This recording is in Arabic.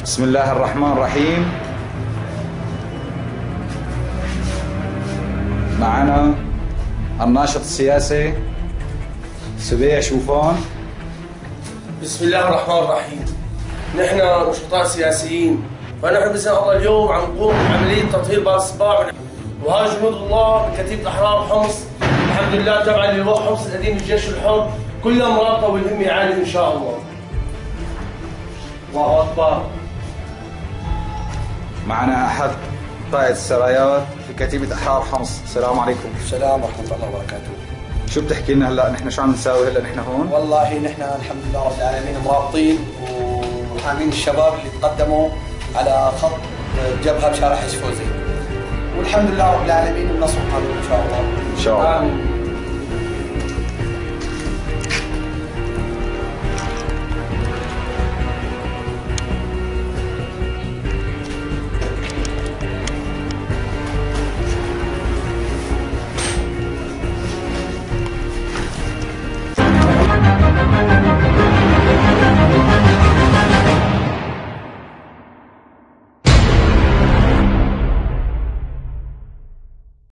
بسم الله الرحمن الرحيم. معنا الناشط السياسي سبيع شوفان. بسم الله الرحمن الرحيم. نحن نشطاء سياسيين، فنحن بإذن الله اليوم عم نقوم بعملية تطهير باب الصباع، وهاي جنود الله من كتيبة أحرار حمص، الحمد لله تبعا للواء حمص القديم الجيش الحر، كلها مرابطة والهمة عالية إن شاء الله. الله أكبر. معنا أحد قائد السرايات في كتيبة أحرار حمص. السلام عليكم. السلام ورحمة الله وبركاته. شو بتحكي لنا هلا؟ نحن شو عم نساوي هلا نحن هون؟ والله نحن الحمد لله رب العالمين مرابطين وحامين الشباب اللي تقدموا على خط جبهة بشارع حج فوزي، والحمد لله رب العالمين النصر قادم ان شاء الله. ان شاء الله.